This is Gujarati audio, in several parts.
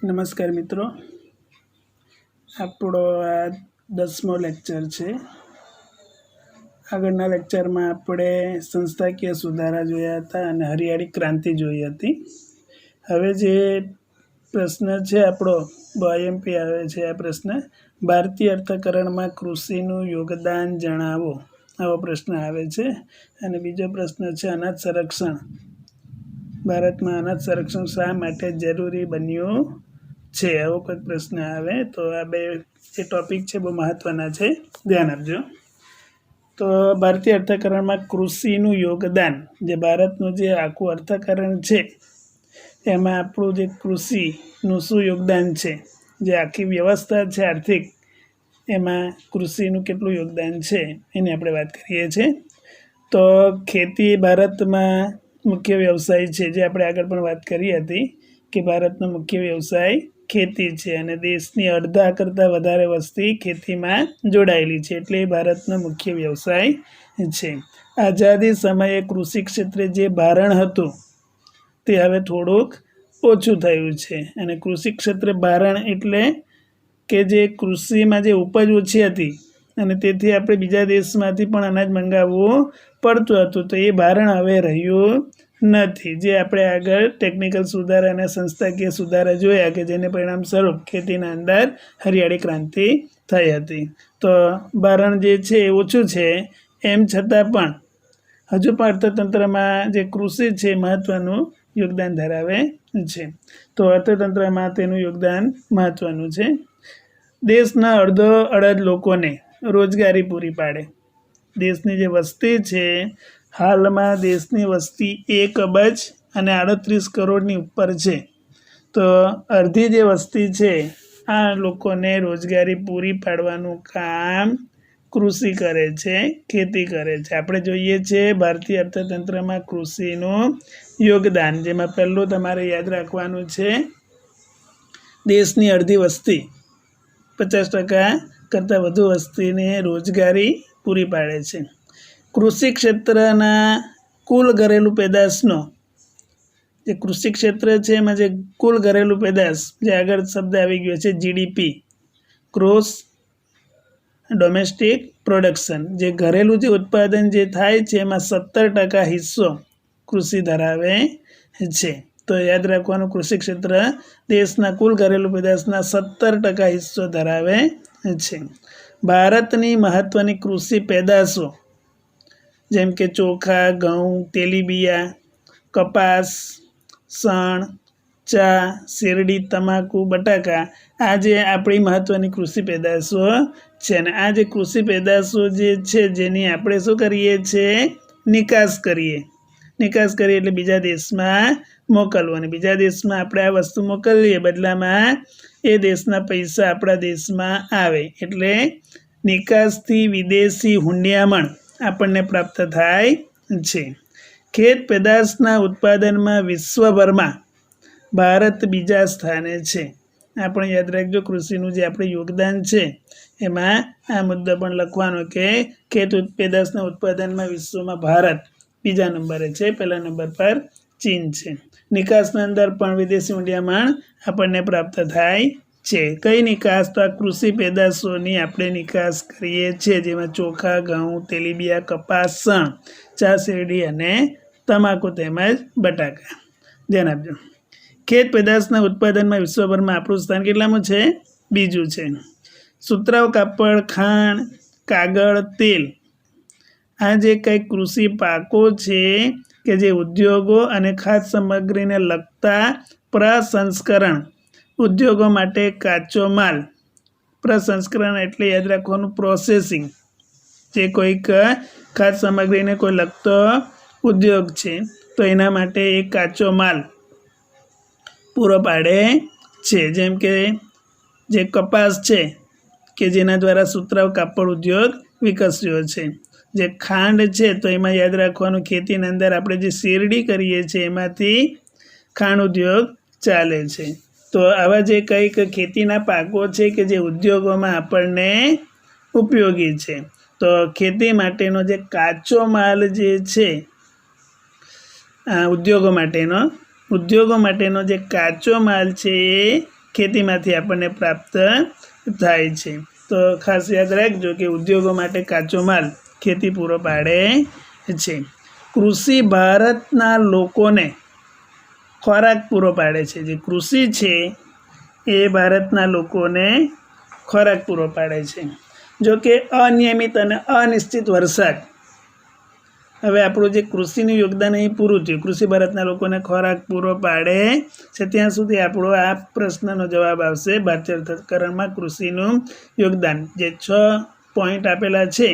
નમસ્કાર મિત્રો, આપણો આ 10મો લેક્ચર છે. આગળના લેક્ચરમાં આપણે સંસ્થાકીય સુધારા જોયા હતા અને હરિયાળી ક્રાંતિ જોઈ હતી. હવે જે પ્રશ્ન છે આપણો IMP આવે છે, આ પ્રશ્ન ભારતીય અર્થકરણમાં કૃષિનું યોગદાન જણાવો, આવો પ્રશ્ન આવે છે. અને બીજો પ્રશ્ન છે અનાજ સંરક્ષણ, ભારતમાં અનાજ સંરક્ષણ શા માટે જરૂરી બન્યું છે, આવો કોઈ પ્રશ્ન આવે તો આ બે જે ટોપિક છે બહુ મહત્વના છે, ધ્યાન આપજો. તો ભારતીય અર્થકરણમાં કૃષિનું યોગદાન, જે ભારતનું જે આખું અર્થકરણ છે એમાં આપણું જે કૃષિનું શું યોગદાન છે, જે આખી વ્યવસ્થા છે આર્થિક, એમાં કૃષિનું કેટલું યોગદાન છે એની આપણે વાત કરીએ છીએ. તો ખેતી ભારતમાં મુખ્ય વ્યવસાય છે, જે આપણે આગળ પણ વાત કરી હતી કે ભારતનો મુખ્ય વ્યવસાય ખેતી છે અને દેશની અડધા કરતાં વધારે વસ્તી ખેતીમાં જોડાયેલી છે, એટલે એ ભારતનો મુખ્ય વ્યવસાય છે. આઝાદી સમયે કૃષિ ક્ષેત્રે જે ભારણ હતું તે હવે થોડુંક ઓછું થયું છે. અને કૃષિ ક્ષેત્રે ભારણ એટલે કે જે કૃષિમાં જે ઉપજ ઓછી હતી અને તેથી આપણે બીજા દેશમાંથી પણ અનાજ મંગાવવું પડતું હતું, તો એ ભારણ હવે રહ્યું નથી. જે આપણે આગળ ટેકનિકલ સુધારા અને સંસ્થાકીય સુધારા જોયા કે જેને પરિણામ સ્વરૂપ ખેતીના અંદર હરિયાળી ક્રાંતિ થઈ હતી. તો ભારણ જે છે એ ઓછું છે, એમ છતાં પણ હજુ પણ અર્થતંત્રમાં જે કૃષિ છે મહત્વનું યોગદાન ધરાવે છે. તો અર્થતંત્રમાં તેનું યોગદાન મહત્વનું છે. દેશના અડધો અડધ લોકોને રોજગારી પૂરી પાડે. દેશની જે વસ્તી છે, હાલમાં દેશની વસ્તી 1.38 કરોડની ઉપર છે. તો અડધી જે વસ્તી છે આ લોકોને રોજગારી પૂરી પાડવાનું કામ કૃષિ કરે છે, ખેતી કરે છે. આપણે જોઈએ છીએ ભારતીય અર્થતંત્રમાં કૃષિનું યોગદાન, જેમાં પહેલું તમારે યાદ રાખવાનું છે દેશની અડધી વસ્તી 50% કરતાં વધુ વસ્તીને રોજગારી પૂરી પાડે છે. કૃષિ ક્ષેત્રના કુલ ઘરેલું પેદાશનો, જે કૃષિ ક્ષેત્ર છે એમાં જે કુલ ઘરેલું પેદાશ, જે આગળ શબ્દ આવી ગયો છે GDP, ગ્રોસ ડોમેસ્ટિક પ્રોડક્શન, જે ઘરેલું જે ઉત્પાદન જે થાય છે એમાં 70% હિસ્સો કૃષિ ધરાવે છે. તો યાદ રાખવાનું, કૃષિ ક્ષેત્ર દેશના કુલ ઘરેલું પેદાશના 70% હિસ્સો ધરાવે છે. ભારતની મહત્વની કૃષિ પેદાશો જેમ કે ચોખા, ઘઉં, તેલીબિયાં, કપાસ, શણ, ચા, શેરડી, તમાકુ, બટાકા, આ જે આપણી મહત્વની કૃષિ પેદાશો છે. અને આ જે કૃષિ પેદાશો જે છે જેની આપણે શું કરીએ છીએ, નિકાસ કરીએ એટલે બીજા દેશમાં મોકલવું, અને બીજા દેશમાં આપણે આ વસ્તુ મોકલીએ બદલામાં એ દેશના પૈસા આપણા દેશમાં આવે, એટલે નિકાસથી વિદેશી હુંડિયામણ આપણને પ્રાપ્ત થાય છે. ખેત પેદાશના ઉત્પાદનમાં વિશ્વભરમાં ભારત બીજા સ્થાને છે. આ પણ યાદ રાખજો, કૃષિનું જે આપણે યોગદાન છે એમાં આ મુદ્દો પણ લખવાનો કે ખેત પેદાશના ઉત્પાદનમાં વિશ્વમાં ભારત બીજા નંબરે છે, પહેલા નંબર પર ચીન છે. નિકાસના અંદર પણ વિદેશી હુંડિયામણ આપણને પ્રાપ્ત થાય છે. કઈ નિકાસ? તો આ કૃષિ પેદાશોની આપણે નિકાસ કરીએ છીએ, જેમાં ચોખા, ઘઉં, તેલીબિયાં, કપાસ, શણ, ચા, શેરડી અને તમાકુ તેમજ બટાકા. ધ્યાન આપજો. ખેત પેદાશના ઉત્પાદનમાં વિશ્વભરમાં આપણું સ્થાન કેટલામું છે? બીજું છે. સુતરાઉ કાપડ, ખાંડ, કાગળ, તેલ, આ જે કંઈક કૃષિ પાકો છે કે જે ઉદ્યોગો અને ખાદ્ય સામગ્રીને લગતા પ્રસંસ્કરણ ઉદ્યોગો માટે કાચો માલ, પ્રસંસ્કરણ એટલે યાદ રાખવાનું પ્રોસેસિંગ, જે કોઈક ખાદ્ય સામગ્રીને કોઈ લગતો ઉદ્યોગ છે તો એના માટે એક કાચો માલ પૂરો પાડે છે. જેમ કે જે કપાસ છે કે જેના દ્વારા સુતરાઉ કાપડ ઉદ્યોગ વિકસ્યો છે. જે ખાંડ છે તો એમાં યાદ રાખવાનું, ખેતીની અંદર આપણે જે શેરડી કરીએ છીએ એમાંથી ખાંડ ઉદ્યોગ ચાલે છે. તો આવા જે કંઈક ખેતીના પાકો છે કે જે ઉદ્યોગોમાં આપણને ઉપયોગી છે. તો ખેતી માટેનો જે કાચો માલ જે છે, ઉદ્યોગો માટેનો જે કાચો માલ છે એ ખેતીમાંથી આપણને પ્રાપ્ત થાય છે। તો ખાસ યાદ રાખજો કે ઉદ્યોગો માટે કાચો માલ ખેતી પૂરો પાડે છે। કૃષિ ભારતના લોકોને ખોરાક પૂરો પાડે છે। જે કૃષિ છે એ ભારતના લોકોને ખોરાક પૂરો પાડે છે। જો કે અનિયમિત અને અનિશ્ચિત વરસાદ, હવે આપણું જે કૃષિનું યોગદાન અહીં પૂરું થયું, કૃષિ ભારતના લોકોને ખોરાક પૂરો પાડે છે ત્યાં સુધી આપણો આ પ્રશ્નનો જવાબ આવશે ભારતીય અર્થકરણમાં કૃષિનું યોગદાન। જે 6 પોઈન્ટ આપેલા છે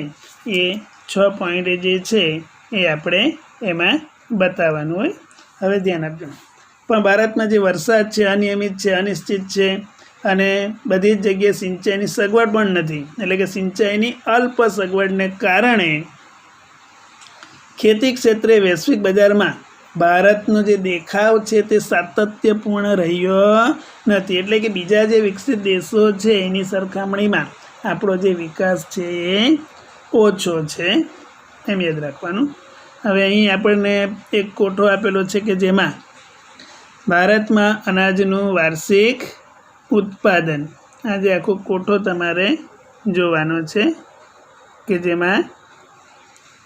એ 6 પોઈન્ટ જે છે એ આપણે એમાં બતાવવાનું હોય। હવે ધ્યાન આપજો। પણ ભારતમાં જે વરસાદ છે અનિયમિત છે, અનિશ્ચિત છે અને બધી જ જગ્યાએ સિંચાઈની સગવડ પણ નથી, એટલે કે સિંચાઈની અલ્પ સગવડને કારણે ખેતી ક્ષેત્રે વૈશ્વિક બજારમાં ભારતનો જે દેખાવ છે તે સાતત્યપૂર્ણ રહ્યો નથી। એટલે કે બીજા જે વિકસિત દેશો છે એની સરખામણીમાં આપણો જે વિકાસ છે એ ઓછો છે, એમ યાદ રાખવાનું। હવે અહીં આપણને એક કોઠો આપેલો છે કે જેમાં ભારતમાં અનાજનું વાર્ષિક ઉત્પાદન, આ જે આખો કોઠો તમારે જોવાનો છે કે જેમાં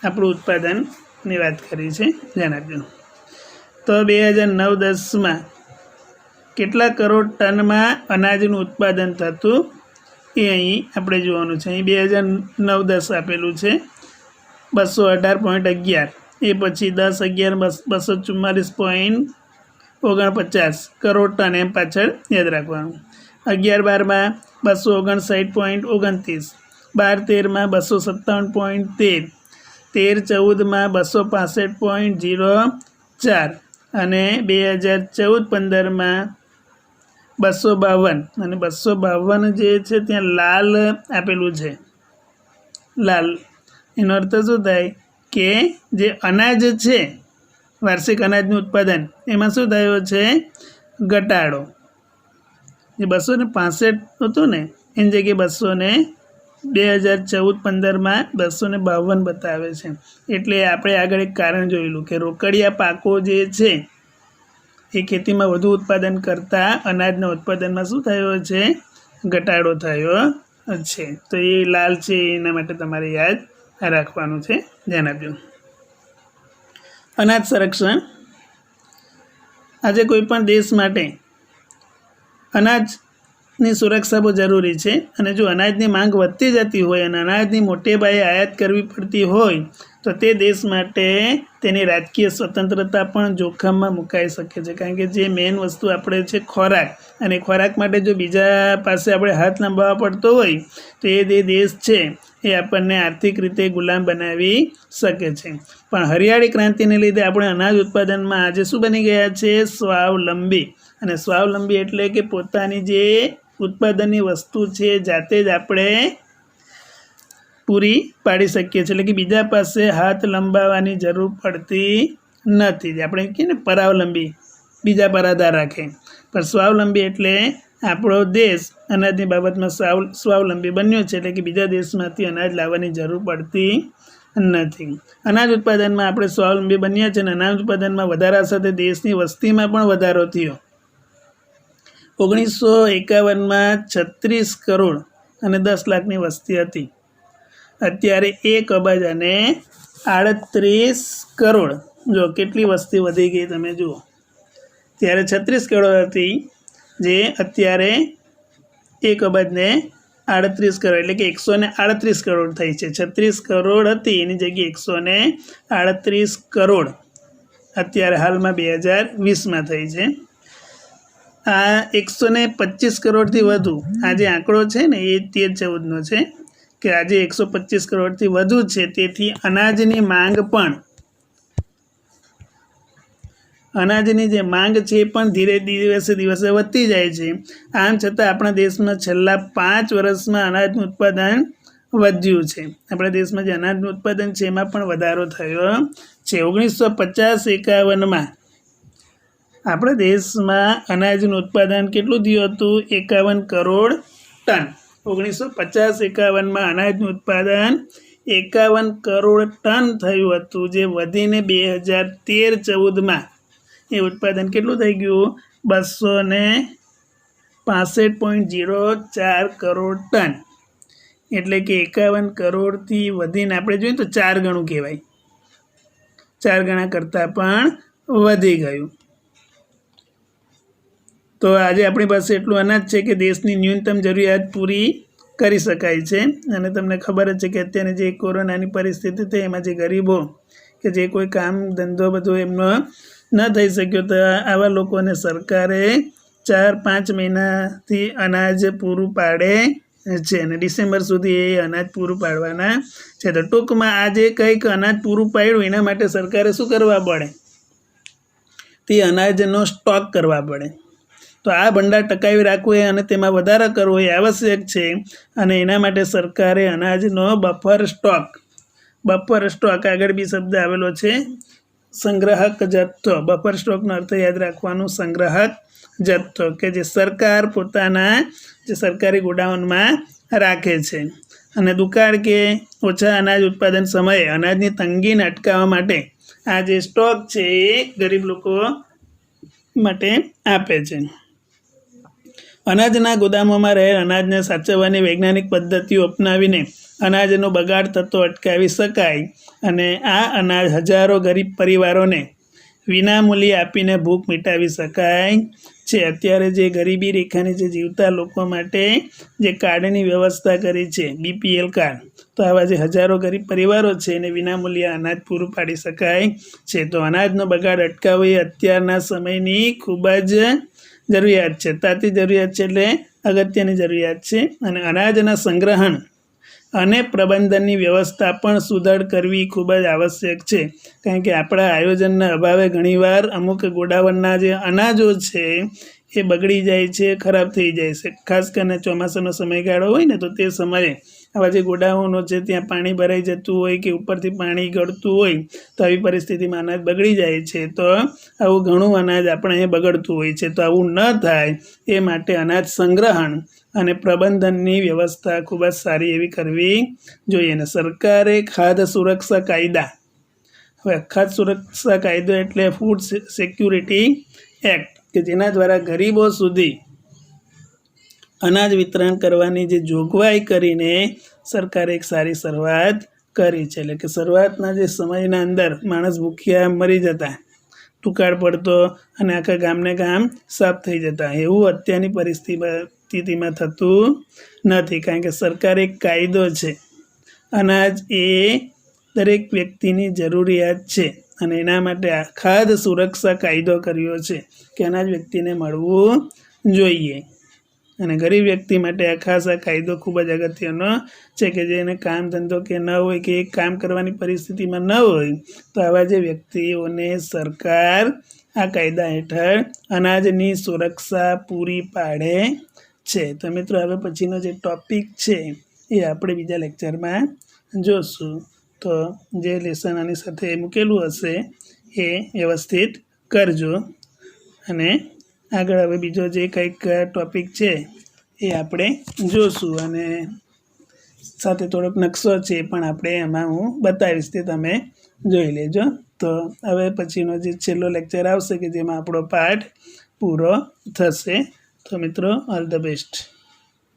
આપણું ઉત્પાદનની વાત કરી છે, ધ્યાન આપજો। તો 2009-10માં કેટલા કરોડ ટનમાં અનાજનું ઉત્પાદન થતું એ અહીં આપણે જોવાનું છે। અહીં 2009-10 આપેલું છે 218.11, એ પછી 10-11 244.49 કરોડ ટન, એમ પાછળ યાદ રાખવાનું। 11-12માં 259.29, 12-13માં 257.13, 13-14માં 265.04 અને 2014-15માં 252, અને 252 જે છે ત્યાં લાલ આપેલું છે, લાલ એનો અર્થ શું થાય કે જે અનાજ છે વાર્ષિક અનાજનું ઉત્પાદન એમાં શું થયો છે ઘટાડો। જે 265 હતું ને એની જગ્યાએ 2014-15માં 252 બતાવે છે। એટલે આપણે આગળ એક કારણ જોયેલું કે રોકડિયા પાકો જે છે એ ખેતીમાં વધુ ઉત્પાદન કરતાં અનાજના ઉત્પાદનમાં શું થયો છે ઘટાડો થયો છે। તો એ લાલ છે એના માટે તમારે યાદ રાખવાનું છે, ધ્યાન આપજો। અનાજ સંરક્ષણ, આજે કોઈ પણ દેશ માટે અનાજની સુરક્ષા બહુ જરૂરી છે, અને જો અનાજની માંગ વધતી જતી હોય અને અનાજની મોટે પાયે આયાત કરવી પડતી હોય તો તે દેશ માટે તેની રાજકીય સ્વતંત્રતા પણ જોખમમાં મુકાઈ શકે છે। કારણ કે જે મેઇન વસ્તુ આપણે છે ખોરાક, અને ખોરાક માટે જો બીજા પાસે આપણે હાથ લંબાવવા પડતો હોય તો એ જે દેશ છે એ આપણને આર્થિક રીતે ગુલામ બનાવી શકે છે। પણ હરિયાળી ક્રાંતિને લીધે આપણે અનાજ ઉત્પાદનમાં આજે શું બની ગયા છે સ્વાવલંબી। અને સ્વાવલંબી એટલે કે પોતાની જે ઉત્પાદનની વસ્તુ છે જાતે જ આપણે પૂરી પાડી શકીએ છીએ, એટલે કે બીજા પાસે હાથ લંબાવવાની જરૂર પડતી નથી। આપણે કહીએ ને પરાવલંબી, બીજા પર આધાર રાખે, પણ સ્વાવલંબી એટલે આપણો દેશ અનાજની બાબતમાં સ્વાવલંબી બન્યો છે, એટલે કે બીજા દેશમાંથી અનાજ લાવવાની જરૂર પડતી નથી। અનાજ ઉત્પાદનમાં આપણે સ્વાવલંબી બન્યા છે, અને અનાજ ઉત્પાદનમાં વધારા સાથે દેશની વસ્તીમાં પણ વધારો થયો। 1951માં 36 કરોડ અને 10 લાખની વસ્તી હતી, અત્યારે 1 અબજ અને 38 કરોડ, જો કેટલી વસ્તી વધી ગઈ તમે જુઓ। ત્યારે 36 કરોડ હતી જે અત્યારે 1 અબજ ને 38 કરોડ, એટલે કે 138 કરોડ થઈ છે। 36 કરોડ હતી એની જગ્યાએ 138 કરોડ અત્યારે હાલમાં 2020માં થઈ છે। આ 125 કરોડથી વધુ આ જે આંકડો છે ને એ 13-14નો છે કે આજે 125 કરોડથી વધુ છે, તેથી અનાજની માંગ પણ, અનાજની જે માંગ છે એ પણ ધીરે દિવસે વધતી જાય છે। આમ છતાં આપણા દેશમાં છેલ્લા 5 વર્ષમાં અનાજનું ઉત્પાદન વધ્યું છે। આપણા દેશમાં જે અનાજનું ઉત્પાદન છે એમાં પણ વધારો થયો છે। 1950-51માં આપણા દેશમાં અનાજનું ઉત્પાદન કેટલું થયું હતું 51 કરોડ ટન। 1950-51માં અનાજનું ઉત્પાદન 51 કરોડ ટન થયું હતું, જે વધીને 2013-14માં એ ઉત્પાદન કેટલું થઈ ગયું 250 65.04 કરોડ ટન, એટલે કે 51 કરોડથી વધીને આપણે જોઈએ તો 4 ગણું કહેવાય, 4 ગણા કરતાં પણ વધી ગયું. તો આજે આપણી પાસે એટલું અનાજ છે કે દેશની ન્યૂનતમ જરૂરિયાત પૂરી કરી શકાય છે. અને તમને ખબર જ છે કે અત્યારની જે કોરોનાની પરિસ્થિતિ થઈ એમાં જે ગરીબો કે જે કોઈ કામ ધંધો બધો એમનો ન થઈ શક્યો, તો આવા લોકોને સરકારે 4-5 મહિનાથી અનાજ પૂરું પાડે છે અને ડિસેમ્બર સુધી એ અનાજ પૂરું પાડવાના છે. તો ટૂંકમાં આજે કંઈક અનાજ પૂરું પાડ્યું એના માટે સરકારે શું કરવા પડે, તે અનાજનો સ્ટોક કરવા પડે. તો આ ભંડાર ટકાવી રાખવું અને તેમાં વધારો કરવો એ આવશ્યક છે. અને એના માટે સરકારે અનાજનો બફર સ્ટોક આગળ બી શબ્દ આવેલો છે, સંગ્રાહક જથ્થો. બફર સ્ટોકનો અર્થ યાદ રાખવાનું, સંગ્રાહક જથ્થો, કે જે સરકાર પોતાના જે સરકારી ગોડાઉનમાં રાખે છે. અને દુકાળ કે ઓછા અનાજ ઉત્પાદન સમયે અનાજની તંગીને અટકાવવા માટે આ જે સ્ટોક છે એ ગરીબ લોકો માટે આપે છે. અનાજના ગોદામોમાં રહેલ અનાજને સાચવવાની વૈજ્ઞાનિક પદ્ધતિઓ અપનાવીને અનાજનો બગાડ થતો અટકાવી શકાય અને આ અનાજ હજારો ગરીબ પરિવારોને વિનામૂલ્યે આપીને ભૂખ મિટાવી શકાય છે. અત્યારે જે ગરીબી રેખાની જે જીવતા લોકો માટે જે કાર્ડની વ્યવસ્થા કરી છે, BPL કાર્ડ, તો આવા જે હજારો ગરીબ પરિવારો છે એને વિનામૂલ્યે અનાજ પૂરું પાડી શકાય છે. તો અનાજનો બગાડ અટકાવવો એ અત્યારના સમયની ખૂબ જ જરૂરિયાત છે, તાતી જરૂરિયાત છે, એટલે અગત્યની જરૂરિયાત છે. અને અનાજના સંગ્રહણ અને પ્રબંધનની વ્યવસ્થા પણ સુદૃઢ કરવી ખૂબ જ આવશ્યક છે. કારણ કે આપણા આયોજનના અભાવે ઘણીવાર અમુક ગોડાઉનના જે અનાજો છે એ બગડી જાય છે, ખરાબ થઈ જાય છે. ખાસ કરીને ચોમાસાનો સમયગાળો હોય ને તો તે સમયે આવા જે ગોડાઉનો છે ત્યાં પાણી ભરાઈ જતું હોય કે ઉપરથી પાણી ગળતું હોય, તો આવી પરિસ્થિતિમાં અનાજ બગડી જાય છે. તો આવું ઘણું અનાજ આપણે અહીં બગડતું હોય છે. તો આવું ન થાય એ માટે અનાજ સંગ્રહણ અને પ્રબંધનની વ્યવસ્થા ખૂબ જ સારી એવી કરવી જોઈએ. અને સરકારે ખાદ્ય સુરક્ષા કાયદા, હવે ખાદ્ય સુરક્ષા કાયદો એટલે ફૂડ સિક્યુરિટી એક્ટ, કે જેના દ્વારા ગરીબો સુધી અનાજ વિતરણ કરવાની જે જોગવાઈ કરીને સરકારે એક સારી શરૂઆત કરી છે. એટલે કે શરૂઆતના જે સમયના અંદર માણસ ભૂખ્યા મરી જતા, દુકાળ પડતો અને આખા ગામને ગામ સાફ થઈ જતા, એવું અત્યારની પરિસ્થિતિમાં થતું નથી. કારણ કે સરકારે એક કાયદો છે, અનાજ એ દરેક વ્યક્તિની જરૂરિયાત છે અને એના માટે આ ખાદ્ય સુરક્ષા કાયદો કર્યો છે કે અનાજ વ્યક્તિને મળવું જોઈએ. અને ગરીબ વ્યક્તિ માટે આ ખાસ આ કાયદો ખૂબ જ અગત્યનો છે કે જેને કામ ધંધો કે ન હોય કે કામ કરવાની પરિસ્થિતિમાં ન હોય, તો આવા જે વ્યક્તિઓને સરકાર આ કાયદા હેઠળ અનાજની સુરક્ષા પૂરી પાડે છે. તો મિત્રો હવે પછીનો જે ટોપિક છે એ આપણે બીજા લેક્ચરમાં જોશું. તો જે લેસન આની સાથે મૂકેલું હશે એ વ્યવસ્થિત કરજો. અને આગળ હવે બીજો જે કંઈક ટોપિક છે એ આપણે જોશું અને સાથે થોડોક નકશો છે પણ આપણે એમાં હું બતાવીશ, તે તમે જોઈ લેજો. તો હવે પછીનો જે છેલ્લો લેક્ચર આવશે કે જેમાં આપણો પાઠ પૂરો થશે. તો મિત્રો, ઓલ ધ બેસ્ટ.